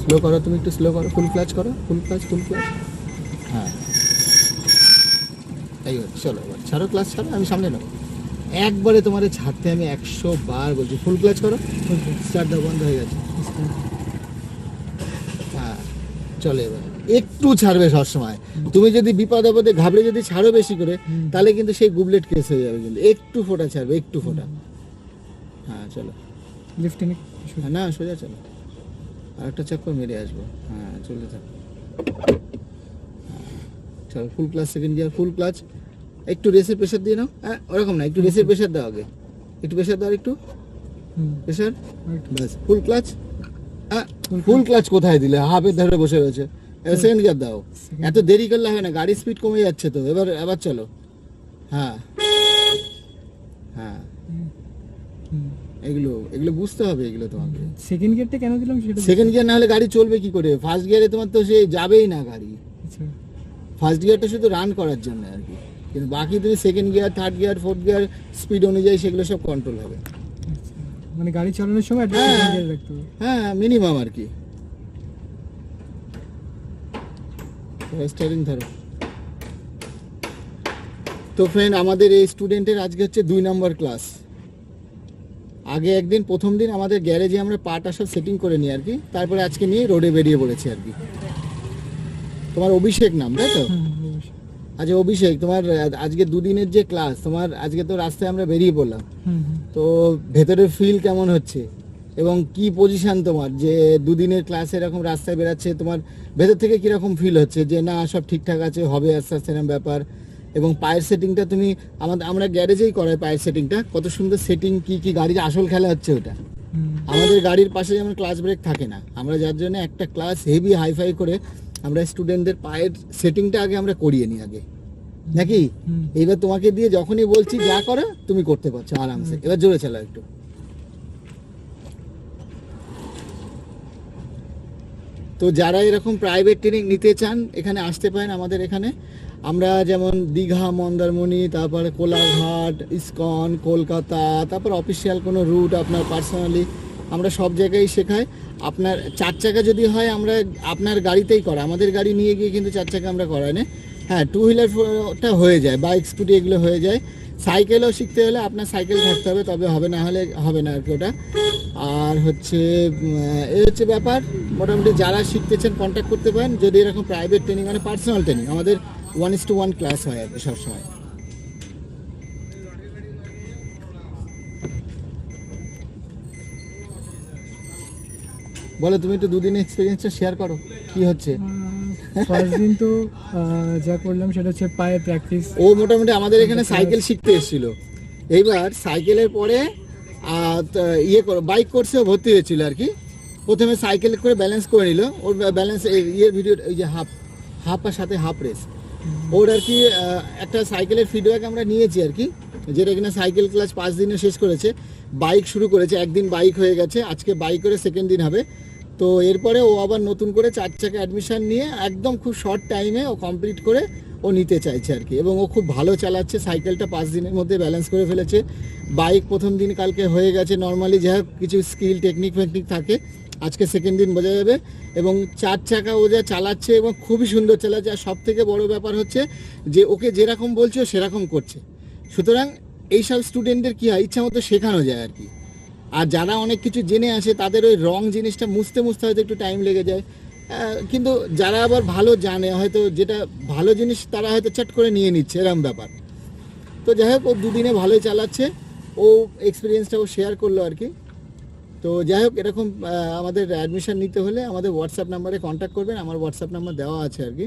Slow করো, তুমি একটু স্লো করো, ফুল ক্লাচ করো, ফুল ক্লাচ, হ্যাঁ এই হচ্ছে। চলো এবার ছাড়ো, ক্লাচ ছাড়ো, আমি সামনে নাও। একবারে তোমার ছাড়তে আমি 100 বার বলছি, ফুল ক্লাচ করো, স্টার্ট দাও, বন্ধ হয়ে গেছে। হ্যাঁ চলো এবার একটু ছাড়বে সবসময়। তুমি যদি বিপদ আপদে ঘাবড়ে যদি ছাড়ো বেশি করে, তাহলে কিন্তু সেই গুবলেট কেস হয়ে যাবে। কিন্তু একটু ফোটা ছাড়বে, একটু ফোটা। হ্যাঁ চলো, লিফটে না সোজা চলো, আর একটা চক্কর মেরে আসবো। হ্যাঁ চলতে থাকো, চলো full clutch, second gear, full clutch. একটু রেসের প্রেশার দিয়ে নাও। হ্যাঁ ওরকম না, একটু রেসের প্রেশার দাও আগে, একটু প্রেশার দাও, একটু প্রেশার, ব্যাস ফুল ক্লাচ। হ্যাঁ ফুল ক্লাচ কোথায় দিলে, হাফের ধারে বসে রয়েছে। এবার সেকেন্ড গিয়ার দাও, এত দেরি করলে হবে না, গাড়ির স্পিড কমে যাচ্ছে তো। এবার আবার চলো, হ্যাঁ হ্যাঁ এগুলো এগুলো বুঝতে হবে, এগুলো তোমাকে। সেকেন্ড গিয়ারটা কেন দিলাম সেটা, সেকেন্ড গিয়ার না হলে গাড়ি চলবে কি করে? ফার্স্ট গিয়ারে তোমার তো সে যাবেই না গাড়ি। আচ্ছা ফার্স্ট গিয়ারটা শুধু রান করার জন্য আর কি, কিন্তু বাকি তুমি second gear, third gear, fourth gear speed অনুযায়ী সেগুলো সব কন্ট্রোল হবে। আচ্ছা, মানে গাড়ি চালানোর সময় একটা হ্যাঁ। সেকেন্ড গিয়ার রাখতে হবে। হ্যাঁ মিনিমাম আর কি। স্টারিং ধরো। তো ফ্রেন্ড, আমাদের এই স্টুডেন্টের আজকে হচ্ছে 2 নম্বর ক্লাস। আগে একদিন, প্রথম দিন আমাদের গ্যারেজে আমরা পাটা সব সেটিং করে নিই আর কি, তারপরে আজকে নিয়ে রোডে বেরিয়ে পড়েছি আর কি। তোমার অভিষেক নাম, তাই তো? অবশ্যই। আচ্ছা অভিষেক, তোমার আজকে 2 দিনের যে ক্লাস, তোমার আজকে তো রাস্তায় আমরা বেরিয়ে পড়লাম, তো ভেতরে ফিল কেমন হচ্ছে এবং কি পজিশন তোমার, যে 2 দিনের ক্লাসে এরকম রাস্তায় বেরাচ্ছে, তোমার ভেতর থেকে কিরকম ফিল হচ্ছে যে না সব ঠিকঠাক আছে, হবে আস্তে আস্তে এরকম ব্যাপার? এবং পায়ের সেটিংটা তুমি আমরা গ্যারেজেই করাই পায়ের সেটিংটা, কত সুন্দর সেটিং, কি কি গাড়ির আসল খেলা হচ্ছে ওটা। আমাদের গাড়ির পাশে যেমন ক্লাস ব্রেক থাকে না, আমরা যার জন্য একটা ক্লাস হেভি হাইফাই করে আমরা স্টুডেন্টদের পায়ের সেটিংটা আগে আমরা করিয়ে নিই আগে, নাকি? এবার তোমাকে দিয়ে যখনই বলছি যা করো তুমি করতে পারছো আরামসে। এবার জোরে চালাও একটু। তো যারা এরকম প্রাইভেট ট্রেনিং নিতে চান এখানে আসতে পারেন আমাদের এখানে। আমরা যেমন দীঘা, মন্দারমণি, তারপরে কোলাঘাট, ইসকন, কলকাতা, তারপর অফিসিয়াল কোনো রুট আপনার পার্সোনালি আমরা সব জায়গায় শেখাই। আপনার 4 চাকা যদি হয় আমরা আপনার গাড়িতেই করা, আমাদের গাড়ি নিয়ে গিয়ে কিন্তু 4 চাকা আমরা করাই না। হ্যাঁ 2 হুইলারটা হয়ে যায়, বাইক স্কুটি এগুলো হয়ে যায়। সাইকেলও শিখতে হলে আপনার সাইকেল থাকতে হবে, তবে হবে, না হলে হবে না আর কি ওটা। আর হচ্ছে এই হচ্ছে ব্যাপার। মোটামুটি যারা শিখতে চান কন্ট্যাক্ট করতে পারেন। যদি এরকম প্রাইভেট ট্রেনিং মানে পার্সোনাল ট্রেনিং, আমাদের 1:1 ক্লাস হয় আর কি সবসময়। বলো তুমি একটু 2 দিনের এক্সপিরিয়েন্সটা শেয়ার করো, কি হচ্ছে? ফার্স্ট দিন তো যা করলাম সেটা হচ্ছে পায়ের প্র্যাকটিস। ও মোটামুটি আমাদের এখানে সাইকেল শিখতে এসেছিল, এইবার সাইকেলের পরে বাইক কোর্সেও ভর্তি হয়েছিল আর কি। প্রথমে সাইকেল করে ব্যালেন্স করে নিল, ওর ব্যালেন্স ইয়ের ভিডিও, ওই যে হাফ আর সাথে হাফ রেস, ওর আর কি একটা সাইকেলের ফিডব্যাক আমরা নিয়েছি আর কি, যেটা কিনা সাইকেল ক্লাস 5 দিনে শেষ করেছে। বাইক শুরু করেছে, একদিন বাইক হয়ে গেছে, আজকে বাইক করে সেকেন্ড দিন হবে। তো এরপরে ও আবার নতুন করে 4 চাকা অ্যাডমিশন নিয়ে একদম খুব শর্ট টাইমে ও কমপ্লিট করে ও নিতে চাইছে আর কি। এবং ও খুব ভালো চালাচ্ছে সাইকেলটা, 5 দিনের মধ্যে ব্যালেন্স করে ফেলেছে। বাইক প্রথম দিন কালকে হয়ে গেছে নর্মালি, যা হোক কিছু স্কিল টেকনিক থাকে, আজকে সেকেন্ড দিন বোঝা যাবে। এবং 4 চাকা ও যা চালাচ্ছে এবং খুবই সুন্দর চালাচ্ছে। আর সব থেকে বড় ব্যাপার হচ্ছে যে ওকে যেরকম বলছে ও সেরকম করছে। সুতরাং এইসব স্টুডেন্টদের কী হয়, ইচ্ছা মতো শেখানো যায় আর কি। আর যারা অনেক কিছু জেনে আসে তাদের ওই রং জিনিসটা মুছতে হয়তো একটু টাইম লেগে যায়, কিন্তু যারা আবার ভালো জানে হয়তো যেটা ভালো জিনিস তারা হয়তো চট করে নিয়ে নিচ্ছে, এরকম ব্যাপার। তো যাই হোক ও 2 দিনে ভালোই চালাচ্ছে, ও এক্সপিরিয়েন্সটা ও শেয়ার করলো আর কি। তো যাই হোক এরকম আমাদের অ্যাডমিশন নিতে হলে আমাদের হোয়াটসঅ্যাপ নাম্বারে কন্ট্যাক্ট করবেন, আমার হোয়াটসঅ্যাপ নাম্বার দেওয়া আছে আর কি।